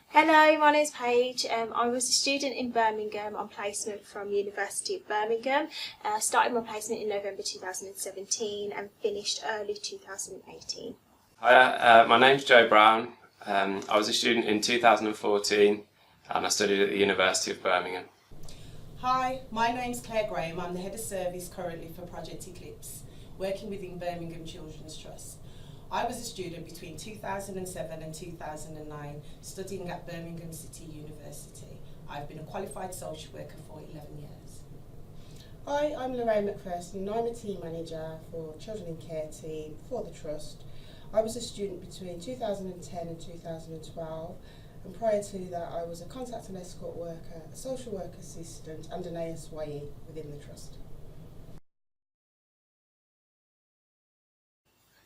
Hello, my name's Paige. I was a student in Birmingham on placement from University of Birmingham. Started my placement in November 2017 and finished early 2018. Hi, my name's Joe Brown. I was a student in 2014 and I studied at the University of Birmingham. Hi, my name's Claire Graham. I'm the Head of Service currently for Project Eclipse, working within Birmingham Children's Trust. I was a student between 2007 and 2009, studying at Birmingham City University. I've been a qualified social worker for 11 years. Hi, I'm Lorraine and I'm a team manager for Children in Care team for the Trust. I was a student between 2010 and 2012, and prior to that I was a contact and escort worker, a social work assistant and an ASYE within the Trust.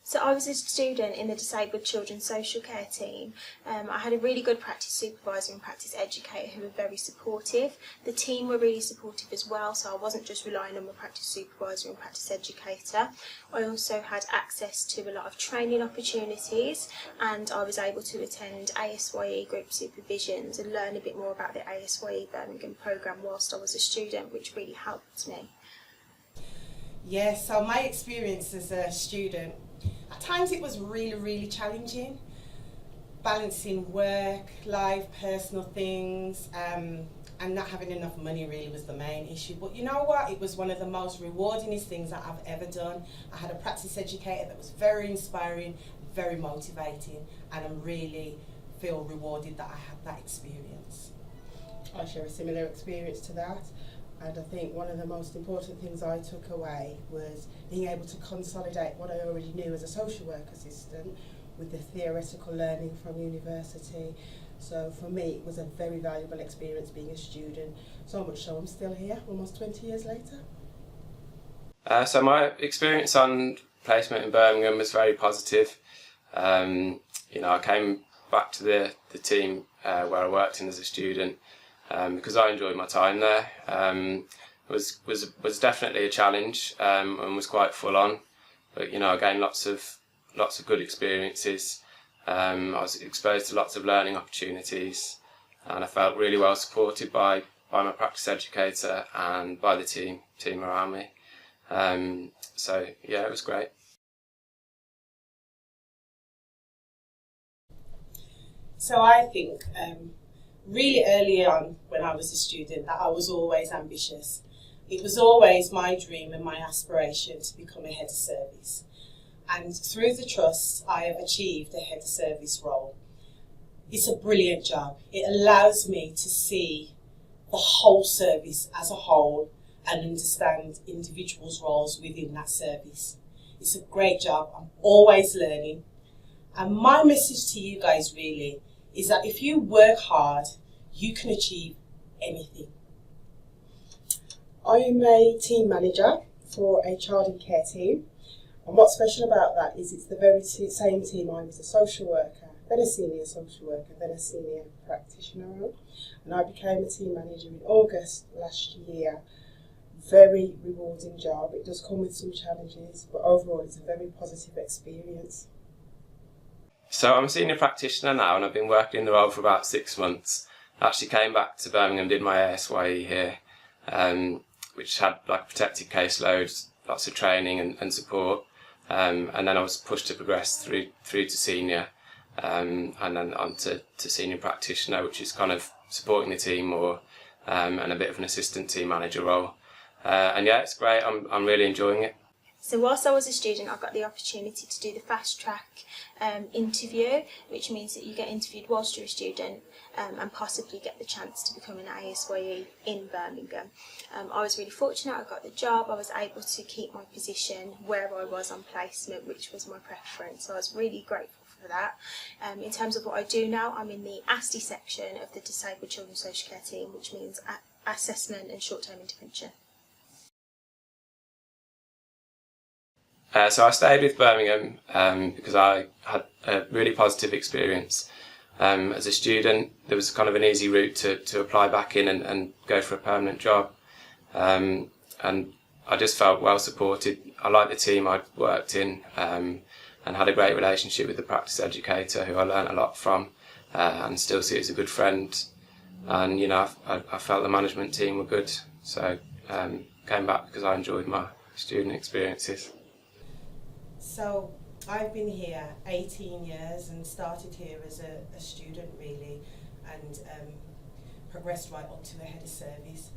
So I was a student in the Disabled Children's Social Care team. I had a really good practice supervisor and practice educator who were very supportive. The team were really supportive as well, so I wasn't just relying on my practice supervisor and practice educator. I also had access to a lot of training opportunities, and I was able to attend ASYE group supervisions and learn a bit more about the ASYE Birmingham programme whilst I was a student, which really helped me. Yes, so my experience as a student, at times it was really challenging, balancing work, life, personal things, and not having enough money really was the main issue. But you know what, it was one of the most rewardingest things that I've ever done. I had a practice educator that was very inspiring, very motivating, and I really feel rewarded that I had that experience. I share a similar experience to that. And I think one of the most important things I took away was being able to consolidate what I already knew as a social work assistant with the theoretical learning from university. So for me it was a very valuable experience being a student, so much so I'm still here almost 20 years later. So my experience on placement in Birmingham was very positive. I came back to the team where I worked in as a student because I enjoyed my time there. It was definitely a challenge and was quite full on, but I gained lots of good experiences. I was exposed to lots of learning opportunities, and I felt really well supported by my practice educator and by the team around me. So yeah, it was great. So I think really early on when I was a student that I was always ambitious. It was always my dream and my aspiration to become a head of service. And through the Trust I have achieved a head of service role. It's a brilliant job. It allows me to see the whole service as a whole and understand individuals' roles within that service. It's a great job. I'm always learning. And my message to you guys really is that if you work hard, you can achieve anything. I'm a team manager for a child in care team, and what's special about that is it's the very same team I was a social worker, then a senior social worker, then a senior practitioner on, and I became a team manager in August last year. Very rewarding job. It does come with some challenges, but overall it's a very positive experience. So I'm a senior practitioner now and I've been working in the role for about 6 months. I actually came back to Birmingham, did my ASYE here, which had like protected caseloads, lots of training and support, and then I was pushed to progress through to senior, and then on to senior practitioner, which is kind of supporting the team more, and a bit of an assistant team manager role. And yeah, it's great. I'm really enjoying it. So whilst I was a student, I got the opportunity to do the fast track interview, which means that you get interviewed whilst you're a student and possibly get the chance to become an ASYE in Birmingham. I was really fortunate. I got the job. I was able to keep my position where I was on placement, which was my preference. So I was really grateful for that. In terms of what I do now, I'm in the ASTI section of the Disabled Children's Social Care team, which means assessment and short-term intervention. So I stayed with Birmingham because I had a really positive experience. As a student, there was kind of an easy route to apply back in and go for a permanent job. And I just felt well supported. I liked the team I'd worked in and had a great relationship with the practice educator who I learnt a lot from. and still see it as a good friend. And you know, I felt the management team were good, so came back because I enjoyed my student experiences. So I've been here 18 years and started here as a student really, and progressed right up to a head of service.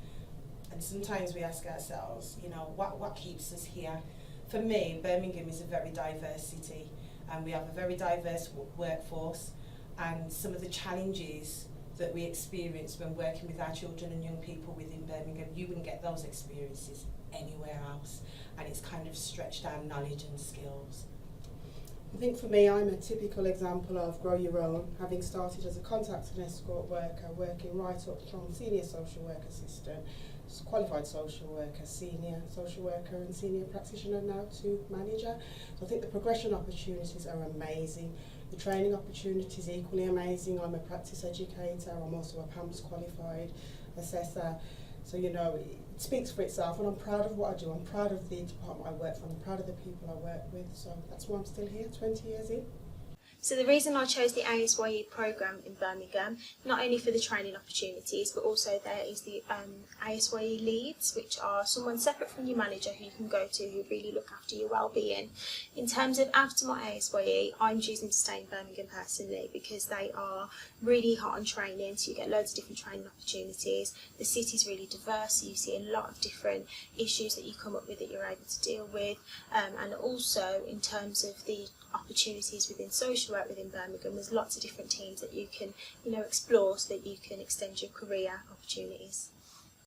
And sometimes we ask ourselves, you know, what keeps us here? For me, Birmingham is a very diverse city, and we have a very diverse workforce, and some of the challenges that we experience when working with our children and young people within Birmingham, you wouldn't get those experiences anywhere else, and it's kind of stretched our knowledge and skills. I think for me, I'm a typical example of grow your own, having started as a contact and escort worker, working right up from senior social work assistant, qualified social worker, senior social worker and senior practitioner now to manager. So I think the progression opportunities are amazing. The training opportunities equally amazing. I'm a practice educator, I'm also a PAMS qualified assessor. So you know, it speaks for itself, and I'm proud of what I do. I'm proud of the department I work for, I'm proud of the people I work with, so that's why I'm still here 20 years in. So the reason I chose the ASYE programme in Birmingham, not only for the training opportunities, but also there is the ASYE leads, which are someone separate from your manager who you can go to who really look after your well-being. In terms of after my ASYE, I'm choosing to stay in Birmingham personally because they are really hot on training, so you get loads of different training opportunities. The city's really diverse, so you see a lot of different issues that you come up with that you're able to deal with, and also in terms of the opportunities within social work within Birmingham, there's lots of different teams that you can, you know, explore so that you can extend your career opportunities.